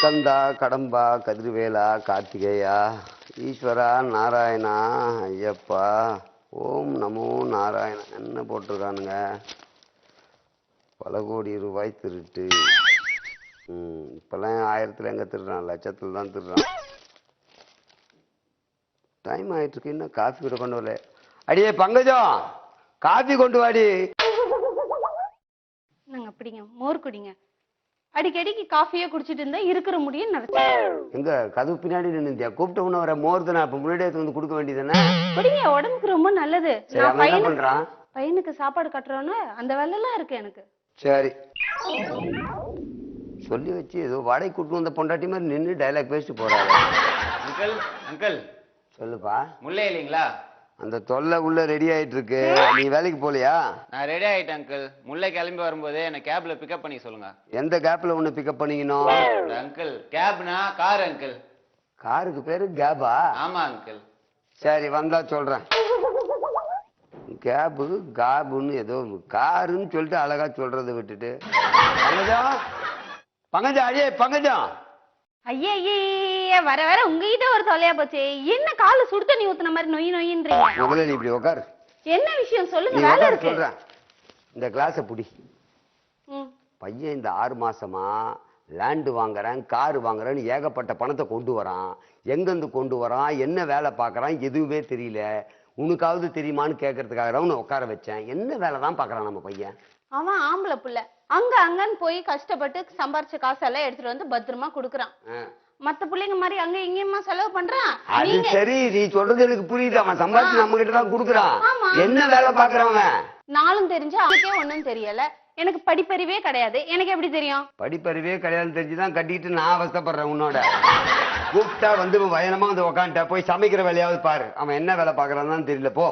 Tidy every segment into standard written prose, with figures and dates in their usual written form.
கந்தா கடம்பா கதிர்வேலா கார்த்திகேயா ஈஸ்வரா நாராயணா ஐயப்பா ஓம் நமோ நாராயணா. என்ன போட்டிருக்கானுங்க? பல கோடி ரூபாய் திருட்டு. இப்பெல்லாம் 1000ல் எங்க திருடுறான், லட்சத்தில் தான் திருடுறான். டைம் ஆயிட்டு இருக்கு, இன்னும் காஃபி கூட கொண்டு வரல. அடியே பங்கஜம், காஃபி கொண்டு வாடி. நாங்க அப்படிங்க மோர் குடிங்க. அடிக்கடிக்கு காஃபியே குடிச்சிட்டு இருந்தா இருக்கிற முடியும் நினைச்சு. எங்க கதவு பின்னாடி நின்னுந்தியா? கூப்பிட்ட உடனே வர மோர் தானே, அப்ப முன்னாடியே வந்து கொடுக்க வேண்டியதானே? குடிங்க, உடம்புக்கு ரொம்ப நல்லது. நான் என்ன பண்றான்? பையனுக்கு சாப்பாடு கட்டுறோன்னு அந்த வேலை எல்லாம் இருக்கு எனக்கு. சரி சொல்லி வச்சு ஏதோ வாடகை கூட்டு வந்த பொண்டாட்டி மாதிரி நின்று டைலாக் பேசிட்டு போறாரு. அங்கிள் அங்கிள் சொல்லுப்பா. முல்லை இல்லைங்களா? அந்த தொல்லை உள்ள ரெடி ஆயிட்டு இருக்கு. நீ வேலைக்கு போலியா? நான் ரெடி ஆயிட்டேன் அங்கிள். முல்லை கிளம்பி வரும்போது என்ன கேப்ல பிக்கப் பண்ணி சொல்லுங்க. எந்த கேப்ல ஒண்ணு பிக்கப் பண்ணிக்கணும்? அங்கிள் கேப்னா கார் அங்கிள். காருக்கு பேரு கேபா? ஆமா அங்கிள். சரி வந்தா சொல்றேன். கேபு காபுன்னு ஏதோ காருன்னு சொல்லிட்டு அழகா சொல்றதை விட்டுட்டு பங்கஜம் பங்கஜம் அடியே பங்கஜம். ஐயே வர வர உங்ககிட்ட ஒரு தொலையா போச்சு. என்ன கால சுடு தண்ணி ஊத்துன மாதிரி நொய் நொயின்றீங்க. முதல்ல நீ இப்படி உட்காரு. என்ன விஷயம் சொல்லுங்க, வேலை இருக்கு. சொல்றேன். இந்த கிளாஸ புடி. பையன் இந்த 6 மாசமா லேண்டு வாங்குறேன் காரு வாங்குறேன்னு ஏகப்பட்ட பணத்தை கொண்டு வரான். எங்கிருந்து கொண்டு வரான், என்ன வேலை பார்க்கறான் எதுவுமே தெரியல. உனக்காவது தெரியுமான்னு கேட்கறதுக்காக உன்னை உட்கார வச்சேன். என்ன வேலை தான் பார்க்கறான் நம்ம பையன்? அவன் ஆம்பளை புள்ள, அங்க அங்கன்னு போய் கஷ்டப்பட்டு சம்பாரிச்ச காசெல்லாம் எடுத்துட்டு வந்து பத்திரமா குடுக்கறான். மத்த பிள்ளைங்க மாதிரி அங்க இங்கேயுமா செலவு பண்றான். அது சரி, நீ சொல்றது எனக்கு புரியுது. அவன் சம்பாதிச்சு நம்ம கிட்ட தான் குடுக்கறான். என்ன வேலை பார்க்கறவன்? நாளும் தெரிஞ்சு அவனுக்கே ஒண்ணும் தெரியல. எனக்கு படிப்பறிவே கிடையாது, எனக்கு எப்படி தெரியும்? படிப்பறிவே கிடையாதுன்னு தெரிஞ்சுதான் கட்டிட்டு நான் அவஸ்தப்படுறேன் உன்னோட. கூப்பிட்டா வந்து வயனமா வந்து உக்காண்ட போய் சமைக்கிற வேலையாவது பாரு. அவன் என்ன வேலை பார்க்கறான்னு தெரியல. போ.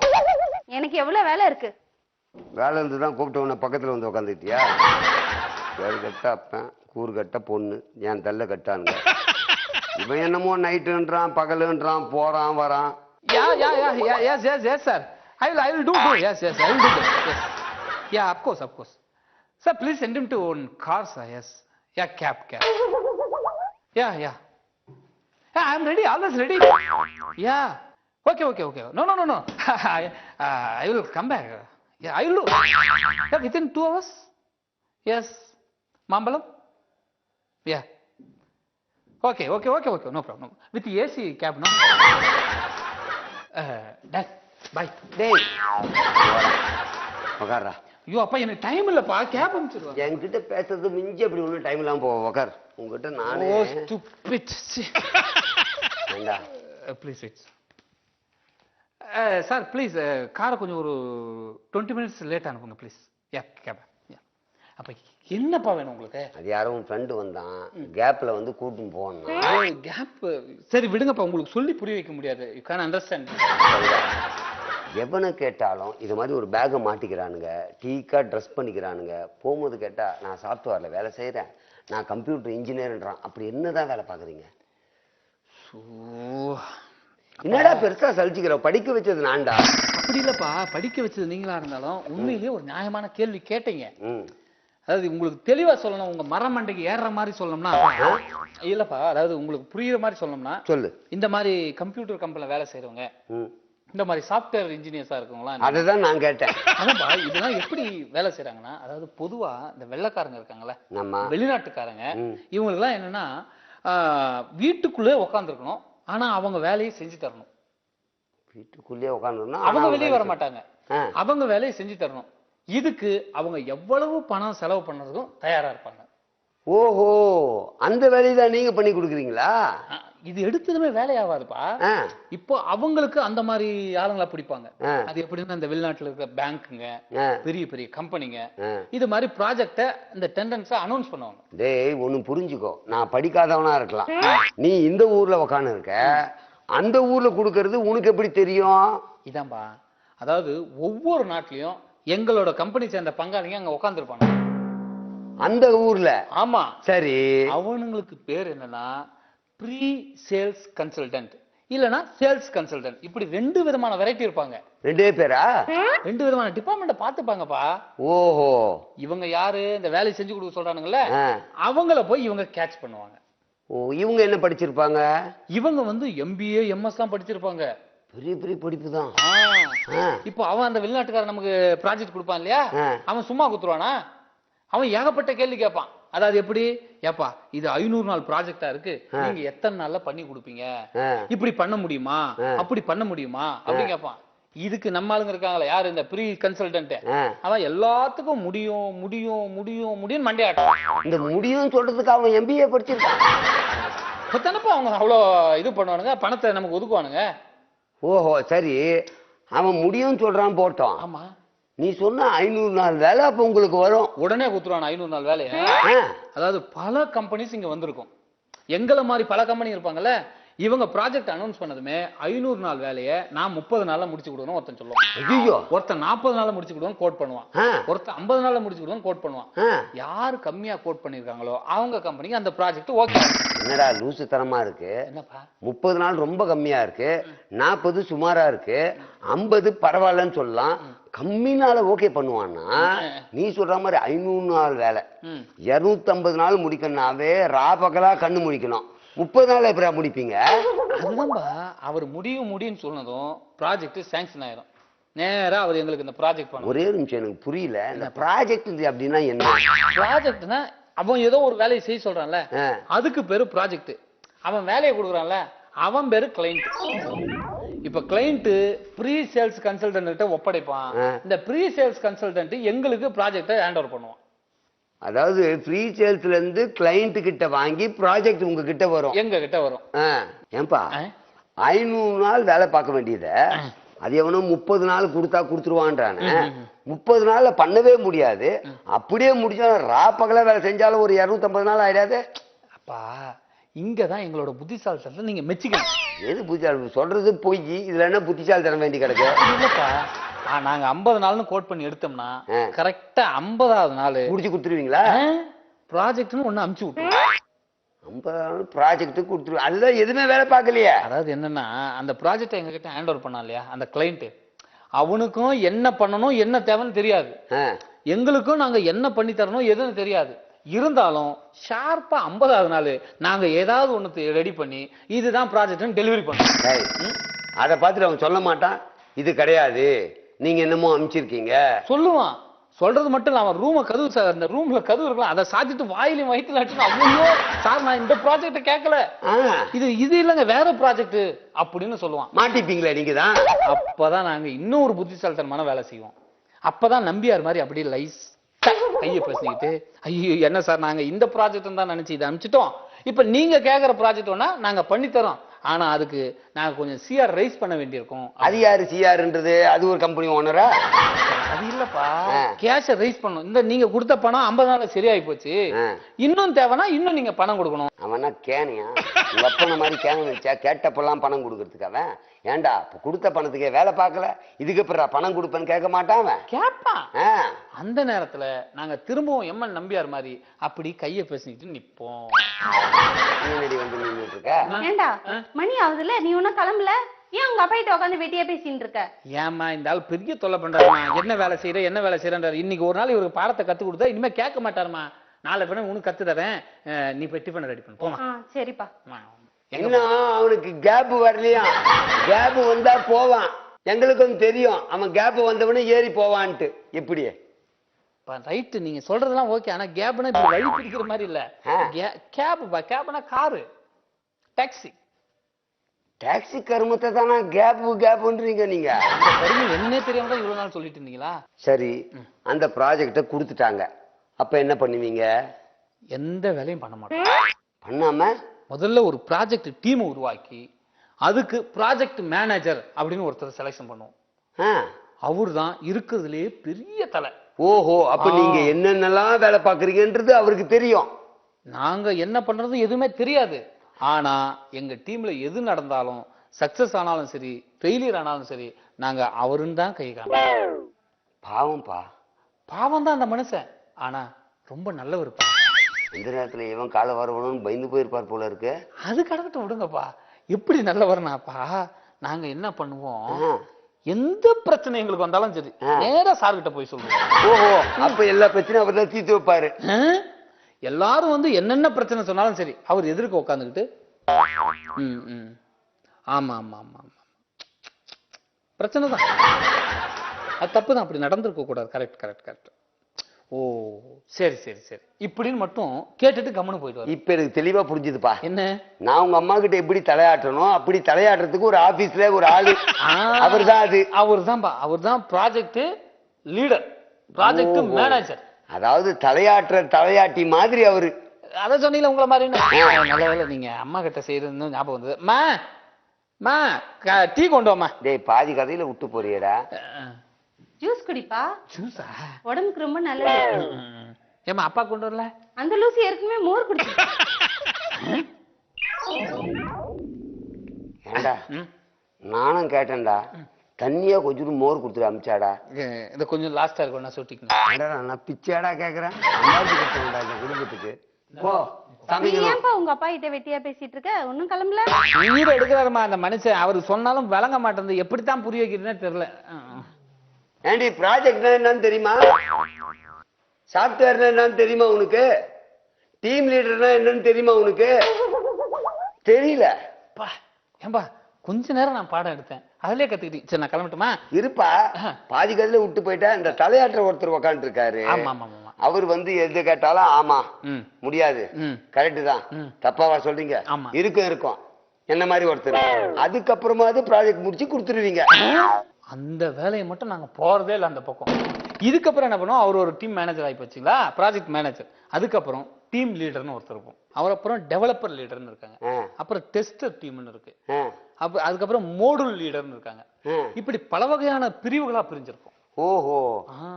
எனக்கு எவ்வளவு வேலை இருக்கு. வேலை இருந்துதான் கூப்பிட்ட உன்னை பக்கத்துல வந்து உக்காந்துட்டியா? வேறு கட்ட அப்பன் கூறு கட்ட பொண்ணு என் தள்ள கட்டானுங்க. இவன் என்னமோ நைட்டுன்றான் பகலுன்றான் போறான் வரான். Yes, sir. I will do. Yes, I will do that. Yes. Yeah, of course. Sir, please send him to one car, sir. Yes. Yeah, cab. Yeah. Yeah, I'm ready. Always ready. Yeah. Okay. No. I will come back. Yeah, I will do. Yeah, within 2 hours. Yes. Mambalam. Yeah. Okay. No problem. With the AC cab, no? Dad, bye. டேய் உக்காரா. ஐயோ அப்பா எனக்கு time இல்லப்பா, gap அனுப்பிச்சிடுவா. என்கிட்ட பேசுறது மிஞ்சி அப்படி ஒன்றும் டைம் இல்லாம போவ. உக்கார். உங்ககிட்ட நானே ப்ளீஸ் சார் ப்ளீஸ் காரை கொஞ்சம் ஒரு 20 minutes லேட் அனுப்புங்க ப்ளீஸ். Yeah cab. அப்ப என்னப்பா வேணும் உங்களுக்கு? அது யாரோ உன் ஃப்ரெண்டு வந்தான், கேப்ல வந்து கூட்டின்னு போகணும். கேப் சரி விடுங்கப்பா, உங்களுக்கு சொல்லி புரிய வைக்க முடியாது. You can understand. எவனை கேட்டாலும் இது மாதிரி ஒரு பேக்கை மாட்டிக்கிறானுங்க, டீக்கா ட்ரெஸ் பண்ணிக்கிறானுங்க. போகும்போது கேட்டா நான் சாஃப்ட்வேர்ல வேலை செய்யறேன், நான் கம்ப்யூட்டர் இன்ஜினியர்ன்றான். அப்படி என்னதான் வேலை பாக்குறீங்க? என்னடா பெருசா சலிச்சுக்கிற? படிக்க வச்சது நான்டா. அப்படி இல்லப்பா, படிக்க வச்சது நீங்களா இருந்தாலும் உண்மையிலேயே ஒரு நியாயமான கேள்வி கேட்டீங்க. அதாவது உங்களுக்கு தெளிவா சொல்லணும், உங்க மரமண்டைக்கு ஏறுற மாதிரி சொல்லணும்னா இல்லப்பா, அதாவது உங்களுக்கு புரியுற மாதிரி சொல்லணும்னா சொல்லு. இந்த மாதிரி கம்ப்யூட்டர் கம்பெனில வேலை செய்யறவங்க, இந்த மாதிரி சாஃப்ட்வேர் இன்ஜினியர்ஸா இருக்கவங்களா, அதுதான் நான் கேட்டேன். அதான்ப்பா இதெல்லாம் எப்படி வேலை செய்யறாங்கன்னா, அதாவது பொதுவா இந்த வெள்ளைக்காரங்க இருக்காங்கல்ல, வெளிநாட்டுக்காரங்க, இவங்களுக்கு எல்லாம் என்னன்னா வீட்டுக்குள்ளே உட்காந்துருக்கணும், ஆனா அவங்க வேலையை செஞ்சு தரணும். வீட்டுக்குள்ளேயே உட்காந்துருந்தா அவங்க வெளியே வர மாட்டாங்க, அவங்க வேலையை செஞ்சு தரணும். இதுக்கு அவங்க எவ்வளவு பணம் செலவு பண்ணதுக்கும் தயாரா இருப்பாங்க. ஓஹோ, அந்த வேலையை நீங்க பண்ணி கொடுக்குறீங்களா? இது எடுத்ததுமே வேலையாவாதுப்பா. இப்போ அவங்களுக்கு அந்த மாதிரி ஆளுங்களா பிடிப்பாங்க. அது எப்படின்னா இந்த வெளிநாட்டுல இருக்க பேங்க்குங்க, பெரிய பெரிய கம்பெனிங்க இது மாதிரி ப்ராஜெக்ட இந்த டெண்டன்ஸா அனௌன்ஸ் பண்ணுவாங்க. டேய் ஒன்னு புரிஞ்சுக்கோ, நான் படிக்காதவனா இருக்கலாம், நீ இந்த ஊர்ல உட்கார்ந்து இருக்க, அந்த ஊர்ல கொடுக்கறது உனக்கு எப்படி தெரியும்? இதான்பா, அதாவது ஒவ்வொரு நாட்டிலையும் எங்களோட கம்பெனி சேர்ந்த பங்காளிங்க அங்க உட்கார்ந்து இருப்பாங்க அந்த ஊர்ல. ஆமா சரி, அவனுங்களுக்கு பேர் என்னன்னா ப்ரீ சேல்ஸ் கன்சல்டன்ட் இல்லனா சேல்ஸ் கன்சல்டன்ட். இப்படி 2 விதமான வெரைட்டி இருப்பாங்க. 2 பேரா? 2 விதமான டிபார்ட்மெண்ட்ட பாத்துப்பாங்கப்பா. ஓஹோ, இவங்க யாரு இந்த வேலையை செஞ்சு கொடுக்க சொல்றானுங்கல்ல, அவங்கள போய் இவங்க கேட்ச் பண்ணுவாங்க. ஓ, இவங்க என்ன படிச்சிருப்பாங்க? இவங்க வந்து MBA MS தான் படிச்சிருப்பாங்க. பெரிய பெரிய படிப்பு தான். இப்போ அவன் அந்த வெளிநாட்டுக்காரன் நமக்கு ப்ராஜெக்ட் கொடுப்பான் இல்லையா, ஆ. அவன் சும்மா குத்துருவானா? அவன் ஏகப்பட்ட கேள்வி கேட்பான். அதாவது எப்படி, ஏப்பா இது 500 நாள் ப்ராஜெக்டா இருக்கு, நீங்க எத்தனை நாள்ல பண்ணி கொடுப்பீங்க, இப்படி பண்ண முடியுமா, அப்படி பண்ண முடியுமா அப்படின்னு கேட்பான். இதுக்கு நம்ம ஆளுங்க இருக்காங்களா, யாரு இந்த ப்ரீ கன்சல்டன்ட், அவன் எல்லாத்துக்கும் முடியும் முடியும் முடியும் முடியும் மண்டையாட்டம். இந்த முடியும் சொல்றதுக்கு அவன் MBA படிச்சிருக்கான். இப்பதானப்பா அவங்க அவ்வளோ இது பண்ணுவானுங்க, பணத்தை நமக்கு ஒதுக்குவானுங்க. ஓஹோ, சரி. அவன் முடியும் சொல்றான் போட்டோம். ஆமா, நீ சொன்ன 500 நாள் வேலை அப்ப உங்களுக்கு வரும். உடனே குத்துருவான் 500 நாள் வேலையை. அதாவது பல கம்பெனிஸ் இங்க வந்திருக்கும். எங்களை மாதிரி பல கம்பெனி இருப்பாங்கல்ல, இவங்க ப்ராஜெக்ட் அனௌன்ஸ் பண்ணதுமே 500 நாள் வேலையை நான் 30 நாள்ல முடிச்சு கொடுக்கணும் ஒருத்தன் சொல்லுவான். ஐயோ, ஒருத்தன் 40 நாள்ல முடிச்சு கொடுக்கணும் கோட் பண்ணுவான். ஒருத்தன் 50 நாள்ல முடிச்சு கொடுக்கணும் கோட் பண்ணுவான். யாரு கம்மியா கோட் பண்ணிருக்காங்களோ அவங்க கம்பெனிக்கு அந்த ப்ராஜெக்ட் ஓகே. என்னடா லூசு தரமா இருக்கு. என்னப்பா 30 நாள் ரொம்ப கம்மியா இருக்கு, 40 சுமாரா இருக்கு, 50 பரவாயில்லன்னு சொல்லலாம். கம்மி நாள ஓகே பண்ணுவான்னா, நீ சொல்ற மாதிரி 500 நாள் வேலை 250 நாள் முடிக்கணும்னாவே ராபகலா கண்ணு முடிக்கணும். 30 நாள் எப்படா முடிப்பீங்க? அதுதான்பா, அவர் முடியும் முடியும்னு சொன்னதும் ப்ராஜெக்ட் சாங்ஷன் ஆயிரும். நேரா அவர் எங்களுக்கு இந்த ப்ராஜெக்ட் பண்ண. ஒரே நிமிஷம், எனக்கு புரியல. இந்த ப்ராஜெக்ட் அப்படின்னா என்ன? ப்ராஜெக்ட்னா அவன் ஏதோ ஒரு வேலையை செய்ய சொல்றான்ல, அதுக்கு பேரு ப்ராஜெக்ட். அவன் வேலையை கொடுக்குறான்ல, அவன் பேரு கிளைண்ட். இப்ப கிளைண்ட் ப்ரீ சேல்ஸ் கன்சல்டன்ட் கிட்ட ஒப்படைப்பான். இந்த ப்ரீ சேல்ஸ் கன்சல்டன்ட் எங்களுக்கு ப்ராஜெக்ட்டை ஹேண்ட் ஓவர் பண்ணுவான். அதாவது ஃப்ரீ சேல்ஸ்ல இருந்து கிளைண்ட் கிட்ட வாங்கி ப்ராஜெக்ட் உங்க கிட்ட வரும், எங்க கிட்ட வரும். ஏன்பா 500 நாள் வேலை பார்க்க வேண்டியத அது எவனும் 30 நாள் கொடுத்தா கொடுத்துருவான்றானே. 30 நாள்ல பண்ணவே முடியாது. அப்படியே முடிஞ்சா ராப்பகல வேலை செஞ்சாலும் ஒரு 250 நாள் ஆயிடாது. அப்பா இங்கதான் எங்களோட புத்திசாலித்தனத்தை நீங்க மெச்சிக்கணும். எது புத்திசாலி சொல்றது போய் இதுல என்ன புத்திசாலி தர வேண்டி கிடக்கு? இல்லப்பா, நாங்க 50 நாள்னு கோட் பண்ணி எடுத்தோம்னா கரெக்டா 50வது நாள் முடிச்சு கொடுத்துருவீங்களா? ப்ராஜெக்ட்னு ஒண்ணு அமுச்சு விட்டுருவோம். 50 நாள் ப்ராஜெக்ட் கொடுத்துருவோம். அதுதான் எதுவுமே வேலை பார்க்கலையே. அதாவது என்னன்னா, அந்த ப்ராஜெக்ட் எங்க கிட்ட ஹேண்ட் ஓவர் பண்ணா இல்லையா அந்த கிளைண்ட், அவனுக்கும் என்ன பண்ணணும் என்ன தேவைன்னு தெரியாது, எங்களுக்கும் நாங்க என்ன பண்ணி தரணும் எதுன்னு தெரியாது. இருந்தாலும் ஷார்ப்பா 50வது நாள் நாங்க ஏதாவது ஒண்ணு ரெடி பண்ணி இதுதான் ப்ராஜெக்ட் டெலிவரி பண்ணுவோம். அதை பார்த்துட்டு அவன் சொல்ல மாட்டான் இது கிடையாது நீங்க என்னமோ அனுப்பிச்சிருக்கீங்க சொல்லுவான். சொல்றது மட்டும் இல்ல, அவன் ரூம கதவு சார், அந்த ரூம்ல கதவு இருக்கலாம், அதை சாத்திட்டு வாயிலையும் வயிற்றுல அடிச்சுனா, ஐயோ சார் நான் இந்த ப்ராஜெக்ட கேட்கல, இது இல்லங்க வேற ப்ராஜெக்ட் அப்படின்னு சொல்லுவான். மாட்டிப்பீங்களா நீங்க தான்? அப்பதான் நாங்க இன்னொரு புத்திசாலித்தனமான வேலை செய்வோம். அப்பதான் நம்பியார் மாதிரி அப்படியே லைஸ் கையை பேசிக்கிட்டு, ஐயோ என்ன சார் நாங்க இந்த ப்ராஜெக்ட் தான் நினைச்சு இதை அனுப்பிச்சிட்டோம், இப்ப நீங்க கேக்குற ப்ராஜெக்ட் வேணா நாங்க பண்ணி தரோம், ஆனா அதுக்கு நாங்க கொஞ்சம் சிஆர் ரைஸ் பண்ண வேண்டியிருக்கும். அது யாரு சிஆர்ன்றது? அது ஒரு கம்பெனி ஓனரா? அது இல்லப்பா, கேஷ ரைஸ் பண்ணணும். இந்த நீங்க கொடுத்த பணம் 50 நாள் சரியாயி போச்சு, இன்னும் தேவைன்னா இன்னும் நீங்க பணம் கொடுக்கணும். அவனா கேனியா? உங்க அப்பன மாதிரி கேன வச்சா கேட்டப்பெல்லாம் பணம் கொடுக்கறதுக்காக? ஏண்டா கொடுத்த பணத்துக்கே வேலை பார்க்கல, இதுக்கு அப்புறம் பணம் கொடுப்பேன்னு கேட்க மாட்டான் அவன். கேட்பான். அந்த நேரத்துல நாங்க திரும்பவும் எம்என் நம்பியார் மாதிரி அப்படி கைய பேசிக்கிட்டு நிப்போம். வந்து நின்னுட்டு இருக்க. ஏண்டா மணி ஆகுதுல, நீ ஒன்னும் கிளம்பல, ஏன் உங்க அப்பா கிட்ட உட்காந்து வெட்டியா பேசிட்டு இருக்க? ஏமா இந்த ஆள் பெரிய தொல்லை பண்றாருமா, என்ன வேலை செய்யற என்ன வேலை செய்யறாரு, இன்னைக்கு ஒரு நாள் இவருக்கு பாடத்தை கத்து கொடுத்தா இனிமே கேட்க மாட்டாருமா, நாளை பின்ன உனக்கு கத்து தரேன், நீ போய் டிஃபன் ரெடி பண்ணு போமா. சரிப்பா. என்ன அவனுக்கு கேப் வரலையா? கேப் வந்தா போவான், எங்களுக்கும் தெரியும் அவன் கேப் வந்தவனே ஏறி போவான்ட்டு. எப்படி ரைட் நீங்க சொல்றதெல்லாம் ஓகே, ஆனா கேப்னா இப்ப வழி பிடிக்கிற மாதிரி இல்ல. கேப்னா காரு, டாக்ஸி. டாக்ஸி கருமத்தை தானா கேப்ன்றீங்க நீங்க? என்னன்னே தெரியாம தான் இவ்வளவு நாள் சொல்லிட்டு இருந்தீங்களா? சரி, அந்த ப்ராஜெக்ட கொடுத்துட்டாங்க, அப்ப என்ன பண்ணுவீங்க? எந்த வேலையும் பண்ண மாட்டோம். பண்ணாம முதல்ல ஒரு ப்ராஜெக்ட் டீம் உருவாக்கி அதுக்கு ப்ராஜெக்ட் மேனேஜர் அப்படின்னு ஒருத்தர் செலக்ஷன் பண்ணுவோம். அவரு தான் இருக்கிறதுலயே பெரிய தலை. ஓஹோ, அப்ப நீங்க என்னென்னலாம் வேலை பாக்குறீங்கன்றது அவருக்கு தெரியும். நாங்க என்ன பண்றது எதுவுமே தெரியாது, ஆனா எங்க டீம்ல எது நடந்தாலும் சக்சஸ் ஆனாலும் சரி ஃபெயிலியர் ஆனாலும் சரி நாங்க அவருன்னு தான் கை காமிப்போம். பாவம்பா. பாவம் தான் அந்த மனுஷன், ஆனா ரொம்ப நல்லவருப்பா. இந்த நேரத்துல இவன் காலை வரணும்னு பயந்து போயிருப்பார் போல இருக்கு. அது கடக்கட்டும் விடுங்கப்பா, எப்படி நல்லவர்னாப்பா. நாங்க என்ன பண்ணுவோம், எந்த பிரச்சனை எங்களுக்கு வந்தாலும் சரி நேரா சார் கிட்ட போய் சொல்லுவோம். ஓஹோ, அப்ப எல்லா பிரச்சனையும் அவர் தான் தீர்த்து வைப்பாரு. எல்லாரும் வந்து என்னென்ன பிரச்சனை சொன்னாலும் சரி அவர் எதிர்க்க உட்காந்துக்கிட்டு ஆமா ஆமா ஆமா ஆமா பிரச்சனை தான், அது தப்பு தான், அப்படி நடந்திருக்க கூடாது. Correct correct correct. ஓ சரி சரி சரி இப்படின்னு மட்டும் கேட்டுட்டு கம்முன்னு போயிட்டு. இப்ப எனக்கு தெளிவா புரிஞ்சுதுப்பா. என்ன? நான் உங்க அம்மா கிட்ட எப்படி தலையாட்டணும் அப்படி தலையாட்டுறதுக்கு ஒரு ஆபீஸ்ல ஒரு ஆளு அவர் தான். அது அவர் தான் ப்ராஜெக்ட் லீடர், ப்ராஜெக்ட் மேனேஜர். அதாவது தலையாட்டி மாதிரி அவரு. அத சொன்னீங்களா உங்களை மாதிரி? நல்ல வேலை நீங்க அம்மா கிட்ட செய்யறதுன்னு ஞாபகம் வந்தது. மா டீ கொண்டு வாமா. டேய் பாதி கதையில விட்டு போறியடா. ஜூஸ் குடிப்பா. ஜூஸா? உடம்புக்கு ரொம்ப நல்லது. ஏமா அப்பா கொண்டு வரல? அந்த லூசி ஏற்கனவே மோர் குடிச்சு. ஏண்டா நானும் கேட்டேன்டா, தண்ணியா கொஞ்சம் மோர் கொடுத்துட்டு அமிச்சாடா. இதை கொஞ்சம் லாஸ்டா இருக்கும், நான் சொல்லிட்டேன். நான் பிச்சாடா கேக்குறேன் இந்த குடும்பத்துக்கு. போ நீ ஏன்பா உங்க அப்பா கிட்ட வெட்டியா பேசிட்டு இருக்க? ஒன்னும் கிளம்பல. உயிரை எடுக்கிறாருமா அந்த மனுஷன். அவரு சொன்னாலும் விளங்க மாட்டேங்குது, எப்படித்தான் புரிய வைக்கிறதுன்னு தெரியல. ஏண்டி ப்ராஜெக்ட்னா என்னன்னு தெரியுமா? சாஃப்ட்வேர்னா என்னன்னு தெரியுமா உனக்கு? டீம் லீடர்னா என்னன்னு தெரியுமா உனக்கு? தெரியல. ஏன்பா கொஞ்ச நேரம் நான் பாடம் எடுத்தேன், அதுலயே கத்துக்கிட்டீங்க. சரி நான் கிளம்பட்டுமா? இருப்பா, பாதி கதையில விட்டு போயிட்டா. இந்த தலையாற்ற ஒருத்தர் உக்காந்து இருக்காரு, அவர் வந்து எது கேட்டாலும் ஆமா முடியாது கரெக்ட் தான் தப்பாவா சொல்றீங்க இருக்கும் என்ன மாதிரி ஒருத்தர். அதுக்கப்புறமா ப்ராஜெக்ட் முடிச்சு கொடுத்துருவீங்க. அந்த வேலையை மட்டும் நாங்க போறதே இல்லை அந்த பக்கம். இதுக்கப்புறம் என்ன பண்ணுவோம், அவர் ஒரு டீம் மேனேஜர் ஆகி போச்சுங்களா, ப்ராஜெக்ட் மேனேஜர். அதுக்கப்புறம் டீம் லீடர்னு ஒருத்தர் இருக்கும், அவர் அப்புறம் டெவலப்பர் லீடர்னு இருக்காங்க, அப்புறம் டெஸ்டர் டீம்னு இருக்கு, அதுக்கப்புறம் மோடுல் லீடர்னு இருக்காங்க. இப்படி பல வகையான பிரிவுகளா பிரிஞ்சிருக்கும். ஓஹோ,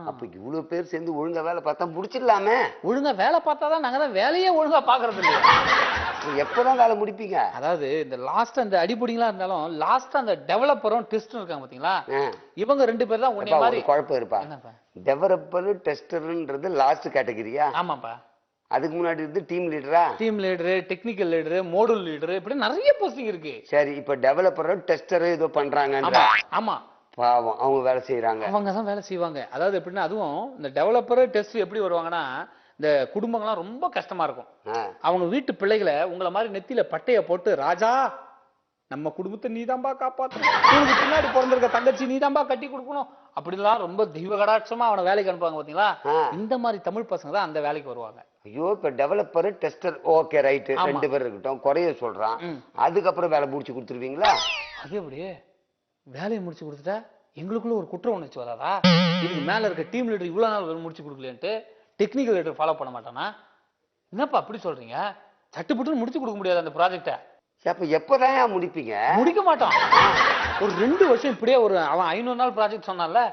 அப்ப இவ்வளவு பேர் சேர்ந்து ஒழுங்கா வேலை பார்த்தா முடிச்சிடலாமே. ஒழுங்கா வேலை பார்த்தாதான் நாங்க தான் வேலையே ஒழுங்கா பாக்குறது இல்லையா. எப்பதான் வேலை முடிப்பீங்க? அதாவது இந்த லாஸ்ட் அந்த அடிப்படிங்களா இருந்தாலும் லாஸ்ட் அந்த டெவலப்பரும் டெஸ்டரும் இருக்காங்க பாத்தீங்களா, இவங்க ரெண்டு பேர் தான் ஒண்ணே மாதிரி. குழப்பம் இருப்பா, டெவலப்பர் டெஸ்டர்ன்றது லாஸ்ட் கேட்டகரியா? ஆமாப்பா. அதுக்கு முன்னாடி இருந்து டீம் லீடரா? Team leader, technical leader, module leader, இப்படி நிறைய போஸ்டிங் இருக்கு. சரி, இப்ப டெவலப்பர் டெஸ்டர் ஏதோ பண்றாங்க. ஆமா, பாவம் அவங்க வேலை செய்யறாங்க. அவங்க தான் வேலை செய்வாங்க. அதாவது எப்படின்னா, அதுவும் இந்த டெவலப்பர் டெஸ்ட் எப்படி வருவாங்கன்னா, இந்த குடும்பங்கள்லாம் ரொம்ப கஷ்டமா இருக்கும். அவங்க வீட்டு பிள்ளைகளை உங்களை மாதிரி நெத்தியில பட்டைய போட்டு, ராஜா நம்ம குடும்பத்தை நீதான்பா காப்பாற்றணும், பின்னாடி பிறந்திருக்க தங்கச்சி நீதான்பா கட்டி கொடுக்கணும் அப்படிலாம் ரொம்ப தெய்வ கடாட்சமா அவனை வேலைக்கு அனுப்புவாங்க பாத்தீங்களா. இந்த மாதிரி தமிழ் பசங்க தான் அந்த வேலைக்கு வருவாங்க. ஐயோ, இப்ப டெவலப்பர் டெஸ்டர் ஓகே ரைட், ரெண்டு பேர் இருக்கட்டும், குறைய சொல்றான். அதுக்கப்புறம் வேலை முடிச்சு கொடுத்துருவீங்களா? அது அப்படியே வேலையை முடிச்சு கொடுத்துட்டா எங்களுக்குள்ள ஒரு குற்ற உணர்ச்சி வராதா? இதுக்கு மேல இருக்க டீம் லீடர் இவ்வளவு நாள் முடிச்சு கொடுக்கலன்ட்டு டெக்னிக்கல் லீடர் ஃபாலோ பண்ண மாட்டானா? என்னப்பா அப்படி சொல்றீங்க? சட்டுப்பட்டு முடிச்சு கொடுக்க முடியாது அந்த ப்ராஜெக்ட. அப்ப எப்பதான் முடிப்பீங்க? முடிக்க மாட்டோம். ஒரு 2 வருஷம் இப்படியே அவன் 500 நாள் ப்ராஜெக்ட் சொன்னால,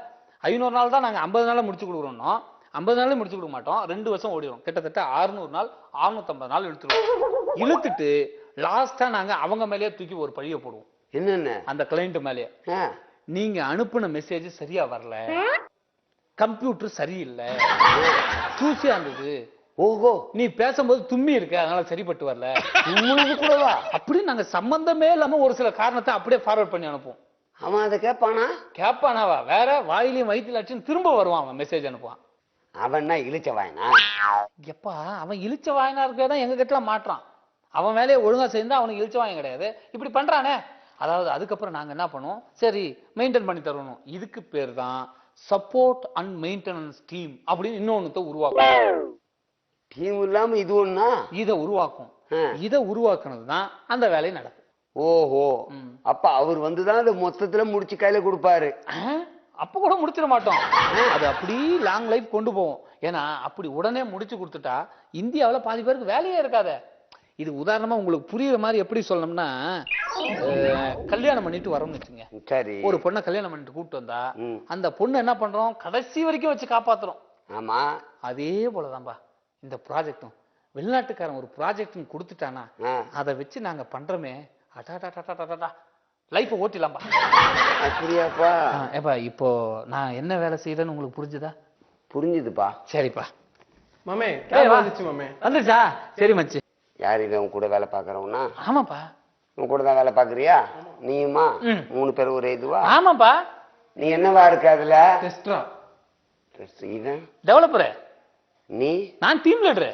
500 நாள் தான் நாங்க 50 நாள்ல முடிச்சு கொடுக்குறோம். 50 நாள்ல முடிச்சு கொடுக்க மாட்டோம், 2 வருஷம் ஓடிடும். கிட்டத்தட்ட 600 நாள் 650 நாள் இழுத்துருவோம். இழுத்துட்டு லாஸ்டா நாங்க அவங்க மேலேயே தூக்கி ஒரு பழிய போடுவோம். என்னன்னு? அந்த கிளைண்ட் மேலேயே, நீங்க அனுப்புன மெசேஜ் சரியா வரல, கம்ப்யூட்டர் சரியில்லை, தூசியா இருந்தது, ஓஹோ நீ பேசும்போது தும்மி இருக்க அதனால சரிப்பட்டு வரல, கூடவா அப்படி நாங்க சம்பந்தமே இல்லாம ஒரு சில காரணத்தை அப்படியே ஃபார்வர்ட் பண்ணி அனுப்புவோம். அவன் அதை கேட்பானாவா? வேற வாயிலையும் வயிற்றுல அடிச்சு திரும்ப வருவான், அவன் மெசேஜ் அனுப்புவான். அவன் இழிச்ச வாயனா? எப்பா அவன் இழிச்ச வாயனா இருக்கதான் எங்க கிட்ட மாட்டான். அவன் வேலையை ஒழுங்கா சேர்ந்தா அவனுக்கு இழிச்ச வாயம் கிடையாது, இப்படி பண்றானே. அதாவது அதுக்கப்புறம் நாங்க என்ன பண்ணுவோம், சரி மெயின்டைன் பண்ணி தரணும். இதுக்கு பேர் தான் சப்போர்ட் அண்ட் மெயின்டெனன்ஸ் டீம் அப்படின்னு இன்னொன்னு உருவாக்கும். டீம் இல்லாம இது ஒண்ணா இதை உருவாக்கும். இதை உருவாக்குனதுதான் அந்த வேலை நடக்கும். ஓஹோ, அப்ப அவர் வந்துதான் அதை மொத்தத்துல முடிச்சு கையில கொடுப்பாரு. அப்ப கூட முடிச்சிட மாட்டோம், அது அப்படி லாங் லைஃப் கொண்டு போவோம். ஏன்னா அப்படி உடனே முடிச்சு கொடுத்துட்டா இந்தியாவில பாதி பேருக்கு வேலையே இருக்காத. இது உதாரணமா உங்களுக்கு புரியுற மாதிரி எப்படி சொல்லணும்னா, கல்யாணம் பண்ணிட்டு வரோம்னு வச்சுங்க. சரி, ஒரு பொண்ணை கல்யாணம் பண்ணிட்டு கூப்பிட்டு வந்தா அந்த பொண்ணு என்ன பண்றோம், கடைசி வரைக்கும் வச்சு காப்பாத்துறோம். ஆமா, அதே போலதான்பா இந்த ப்ராஜெக்டும். வெளிநாட்டுக்காரன் ஒரு ப்ராஜெக்ட் கொடுத்துட்டானா அதை வச்சு நாங்க பண்றோமே, லைஃப் ஓட்டிடலாம்பா. அப்படியாப்பா? ஏப்பா இப்போ நான் என்ன வேலை செய்யறேன்னு உங்களுக்கு புரிஞ்சுதா? புரிஞ்சுதுப்பா. சரிப்பா. மாமே மாமே வந்துச்சா? சரி மச்சி. யாரு இவன் கூட வேலை பாக்குறவனா? ஆமாப்பா. உன் கூட தான் வேலை பாக்குறியா நீயுமா? 3 பேர் ஒரே இதுவா? ஆமாப்பா. நீ என்னவா இருக்க அதுல? டெஸ்டரா. இவன் டெவலப்பர், நீ? நான் டீம் லீடர்.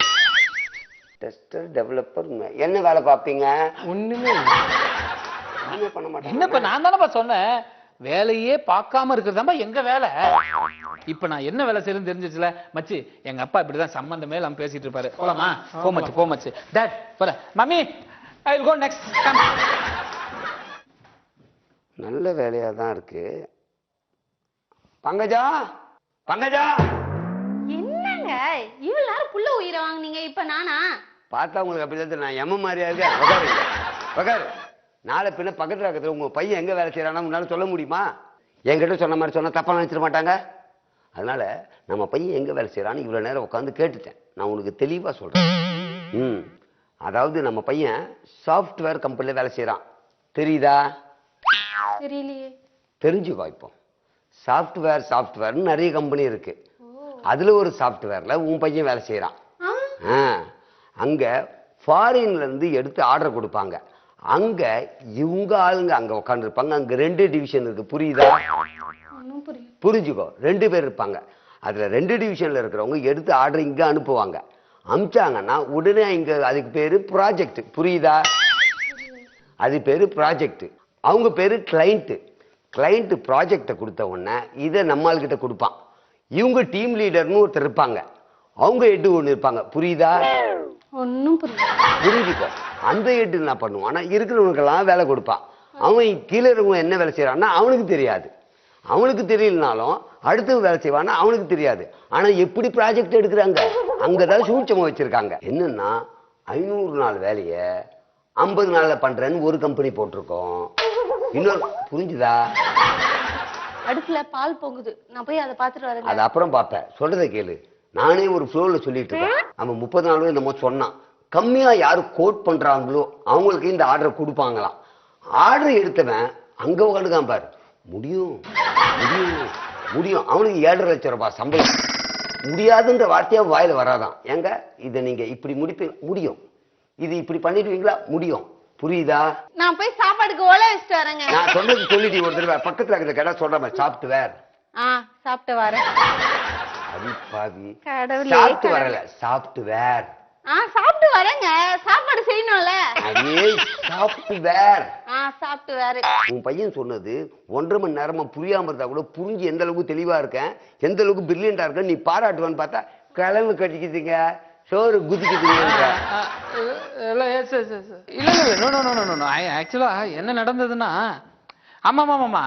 டெஸ்டர் டெவலப்பர் என்ன வேலை பார்ப்பீங்க? ஒண்ணுமே இல்ல. ஒண்ணுமே பண்ண மாட்டேன். என்னப்பா நான் தானப்பா சொன்னேன் வேலையே பார்க்காம இருக்கிறதாம்பா எங்க வேலை. இப்ப நான் என்ன வேலை செய்யறேன்னு தெரிஞ்சிச்சுல மச்சி. எங்க அப்பா இப்படிதான் சம்பந்தமே எல்லாம் பேசிட்டு இருப்பாரு. போலாமா? போ மச்சி. டாட் போல mummy I will go next come. நல்ல வேலையா தான் இருக்கு. பங்கஜா பங்கஜா என்னங்க இவ்வளவு நேரம் புள்ள உயிரை வாங்குனீங்க இப்ப நானா? பார்த்தா உங்களுக்கு அப்படி நான் எம்ம மாதிரியா இருக்கேன். உட்காரு உட்காரு. நாளை பின்ன பக்கத்துல இருக்கிறது உங்க பையன் எங்க வேலை செய்யறானா உன்னால சொல்ல முடியுமா? என்கிட்ட சொன்ன மாதிரி சொன்னா தப்பா நினைச்சிட மாட்டாங்க. அதனால நம்ம பையன் எங்க வேலை செய்யறான்னு இவ்வளவு நேரம் உட்காந்து கேட்டுட்டேன். நான் உனக்கு தெளிவா சொல்றேன். அதாவது நம்ம பையன் சாஃப்ட்வேர் கம்பெனில வேலை செய்யறான். தெரியுதா? தெரியலையே. தெரிஞ்சுக்கோ. இப்போ சாஃப்ட்வேர்னு நிறைய கம்பெனி இருக்கு. அதுல ஒரு சாஃப்ட்வேர்ல உன் பையன் வேலை செய்யறான். அங்க ஃபாரின்ல இருந்து எடுத்து ஆர்டர் கொடுப்பாங்க. அங்க இவங்க ஆளுங்க அங்க உட்கார்ந்து இருப்பாங்க. அங்க 2 டிவிஷன் இருக்கு. புரியுதா? புரிஞ்சுக்கோ. 2 பேர் இருப்பாங்க. அதுல 2 டிவிஷன்ல இருக்கிறவங்க எடுத்து ஆர்டர் இங்க அனுப்புவாங்க. அனுப்பிச்சாங்கன்னா உடனே இங்க அதுக்கு பேரு ப்ராஜெக்ட். புரியுதா? அது பேரு ப்ராஜெக்ட். அவங்க பேரு கிளைண்ட். கிளைண்ட் ப்ராஜெக்டை கொடுத்த உடனே இதை நம்மள்கிட்ட கொடுப்பான். இவங்க டீம் லீடர்னு ஒருத்தர் இருப்பாங்க. அவங்க ஹெட் ஒன்று இருப்பாங்க. புரியுதா? ஒன்னும் புரியல. புரிஞ்சுக்கோ. அந்த ஹெட் என்ன பண்ணுவான்? ஆனா இருக்கிறவனுக்கெல்லாம் வேலை கொடுப்பான். அவன் கீழே இருக்கவங்க என்ன வேலை செய்யறான்னா அவனுக்கு தெரியாது. அவனுக்கு தெரியலனாலும் அடுத்து வேலை செய்வான்னா அவனுக்கு தெரியாது. ஆனா எப்படி ப்ராஜெக்ட் எடுக்கிறாங்க அங்கதான் சூட்சமா வச்சிருக்காங்க. என்னன்னா 500 நாள் வேலைய 50 நாள்ல பண்றேன்னு ஒரு கம்பெனி போட்டிருக்கோம். இன்னொரு புரிஞ்சுதா? அடுப்புல பால் பொங்குது. நான் போய் அதை பாத்துட்டு வரேன். அது அப்புறம் பார்ப்பேன். சொல்றதை கேளு. நானே ஒரு ஃப்ளோல சொல்லிட்டு இருக்கேன். அவன் 30 நாளும் என்னமோ சொன்னான். கம்மியா யாரு கோட் பண்றாங்களோ அவங்களுக்கு இந்த ஆர்டர் கொடுப்பாங்களாம். ஆர்டர் எடுத்தவன் அங்க உட்காந்துக்கான் பாரு. முடியும் முடியும் முடியும். அவனுக்கு 7.5 லட்சம் ரூபாய் சம்பளம். முடியாதுன்ற வார்த்தையா வாயில வராதான். ஏங்க இதை நீங்க இப்படி முடிப்பீங்க? முடியும். இது இப்படி பண்ணிடுவீங்களா? முடியும். புரியுதா? நான் போய் சாப்பாடுக்கு ஓலை வச்சுட்டு வரேங்க. நான் சொன்னது சொல்லிட்டு ஒரு தடவை பக்கத்துல இருக்கிற கடை சொல்றேன். சாஃப்ட்வேர். சாப்பிட்டு வரேன். அடிப்பாவி. கடவுளே. சாப்பிட்டு வரல. சாஃப்ட்வேர். சாப்பிட்டு வரேங்க. சாப்பாடு செய்யணும்ல. அதே சாஃப்ட்வேர். சாப்பிட்டு வேற. உன் பையன் சொன்னது 1.5 மணி நேரமா புரியாம இருந்தா கூட புரிஞ்சு எந்த அளவுக்கு தெளிவா இருக்கேன், எந்த அளவுக்கு பிரில்லியண்டா இருக்கேன் நீ பாராட்டுவான்னு பார்த்தா கிளம்பு கட்டிக்கிட்டீங்க, சோறு குதிக்கிட்டீங்க. ஆக்சுவலா என்ன நடந்ததுன்னா, ஆமாமாமா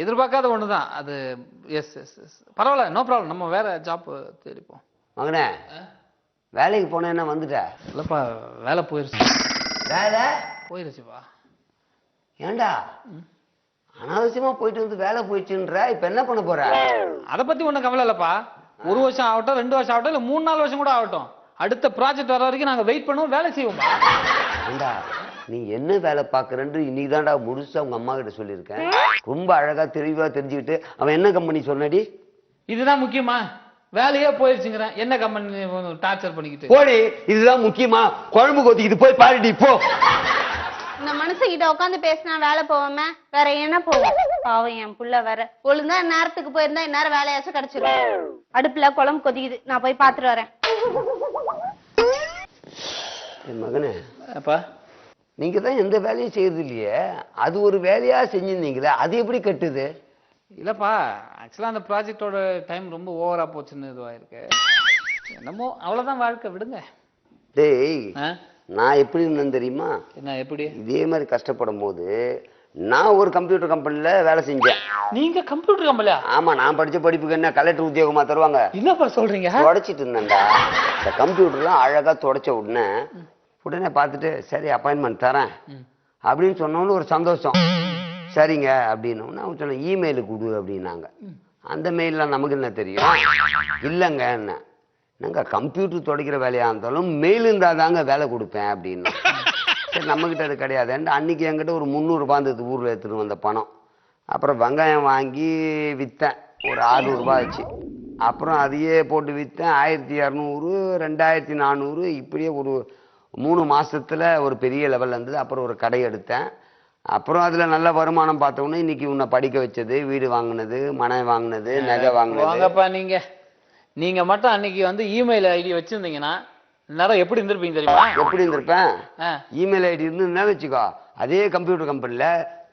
எதிர்பார்க்காத ஒண்ணுதான் அது. எஸ் எஸ் எஸ் பரவாயில்ல, நோ ப்ராப்ளம். நம்ம வேற ஜாப் தேடிப்போம். மகனே வேலைக்கு போன என்ன வந்துட்ட? இல்லப்பா வேலை போயிருச்சு. வேலை போயிருச்சுப்பா. ஏண்டா அனாவசியமா போயிட்டு வந்து வேலை போயிடுச்சுன்ற, இப்ப என்ன பண்ண போற? அதை பத்தி ஒண்ணும் கவலை இல்லப்பா. 1 வருஷம் ஆகட்டும், 2 வருஷம் ஆகட்டும், இல்ல 3-4 வருஷம் கூட ஆகட்டும், அடுத்த ப்ராஜெக்ட் வர வரைக்கும் நாங்க வெயிட் பண்ணுவோம், வேலை செய்வோம். ஏண்டா நீ என்ன வேலை பாக்குறன்னு இன்னைக்கு தான்டா முழுசா உங்க அம்மா கிட்ட சொல்லியிருக்கேன். ரொம்ப அழகா தெளிவா தெரிஞ்சுக்கிட்டு அவன் என்ன கம்பெனி சொன்னடி? இதுதான் முக்கியமா? வேலையே போயிருச்சுங்கிறேன், என்ன கம்பெனி டார்ச்சர் பண்ணிக்கிட்டு? போடி, இதுதான் முக்கியமா? குழம்பு கொதிக்கிட்டு போய் பாருடி போ. இந்த மனுஷகிட்ட உட்காந்து பேசினா வேலை போவாம வேற என்ன போவோம்? பாவம் என் புள்ள வேற. ஒழுங்கா நேரத்துக்கு போயிருந்தா இந்நேரம் வேலையாச்சும் கிடைச்சிரும். அடுப்புல குழம்பு கொதிக்குது, நான் போய் பாத்துட்டு வரேன். என் மகனே, அப்பா நீங்க தான் எந்த வேலையும் செய்யறது இல்லையே, அது ஒரு வேலையா செஞ்சிருந்தீங்களே, அது எப்படி கட்டுது? இல்லப்பா, ஆக்சுவலா அந்த ப்ராஜெக்டோட டைம் ரொம்ப ஓவரா போச்சுன்னு இதுவாயிருக்கு. என்னமோ அவ்வளவுதான் வாழ்க்கை, விடுங்க. டேய், நான் எப்படி இருந்தேன் தெரியுமா? என்ன எப்படி? இதே மாதிரி கஷ்டப்படும் போது நான் ஒரு கம்ப்யூட்டர் கம்பெனில வேலை செஞ்சேன். நீங்க கம்ப்யூட்டர் கம்பெனியா? ஆமா, நான் படிச்ச படிப்புக்கு என்ன கலெக்டர் உத்தியோகமா தருவாங்க? என்னப்பா சொல்றீங்க? தொடச்சிட்டு இருந்தேன்டா. இந்த கம்ப்யூட்டர்லாம் அழகா தொடச்ச உடனே பார்த்துட்டு சரி அப்பாயின்மெண்ட் தரேன் அப்படின்னு சொன்னோன்னு ஒரு சந்தோஷம். சரிங்க அப்படின்னு அவங்க சொன்ன இமெயிலு கொடு அப்படின்னாங்க. அந்த மெயிலாம் நமக்கு என்ன தெரியும்? இல்லைங்க என்ன நாங்க கம்ப்யூட்டர் துடைக்கிற வேலையா இருந்தாலும் மெயில் இருந்தா தாங்க வேலை கொடுப்பேன் அப்படின்னு. சரி நம்மகிட்ட அது கிடையாது. அன்னைக்கு என்கிட்ட ஒரு 300 ரூபாய் இருந்தது, ஊர்ல எடுத்துட்டு வந்த பணம். அப்புறம் வெங்காயம் வாங்கி விற்றேன், ஒரு 600 ரூபாய் ஆச்சு. அப்புறம் அதையே போட்டு விற்றேன் 1200, 2400, இப்படியே ஒரு 3 மாசத்துல ஒரு பெரிய லெவல்ல இருந்தது. அப்புறம் ஒரு கடை எடுத்தேன். அப்புறம் அதுல நல்ல வருமானம் பார்த்தோன்னே இன்னைக்கு உன்னை படிக்க வச்சது, வீடு வாங்கினது, மனை வாங்கினது, நகை வாங்கினது. வாங்கப்பா, நீங்க மட்டும் அன்னைக்கு வந்து இமெயில் ஐடி வச்சிருந்தீங்கன்னா நேரம் எப்படி இருந்திருப்பீங்க தெரியுமா? எப்படி இருந்திருப்பேன்? ஆ. இமெயில் ஐடி இருந்துன்னா வச்சுக்கோ, அதே கம்ப்யூட்டர் கம்பெனில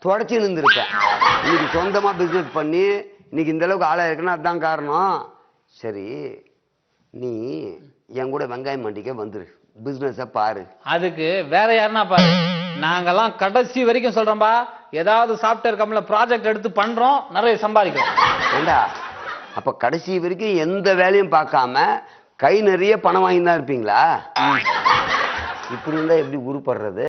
தொடச்சி இருந்திருப்பேன். இன்னைக்கு சொந்தமா பிசினஸ் பண்ணி இன்னைக்கு இந்த அளவுக்கு ஆளா இருக்குன்னா அதுதான் காரணம். சரி, நீ என் கூட வெங்காயம் மண்டிக்க வந்துரு, பிசினஸ பாரு. அதுக்கு வேற யாருன்னா பாரு, நாங்கெல்லாம் கடைசி வரைக்கும் சொல்றோம்பா, ஏதாவது சாஃப்ட்வேர் கம்பெனில ப்ராஜெக்ட் எடுத்து பண்றோம், நிறைய சம்பாதிக்கிறோம். ஏண்டா, அப்ப கடைசி வரைக்கும் எந்த வேலையும் பார்க்காம கை நிறைய பணம் வாங்கி தான் இருப்பீங்களா? இப்படி இருந்தா எப்படி உருப்படுறது?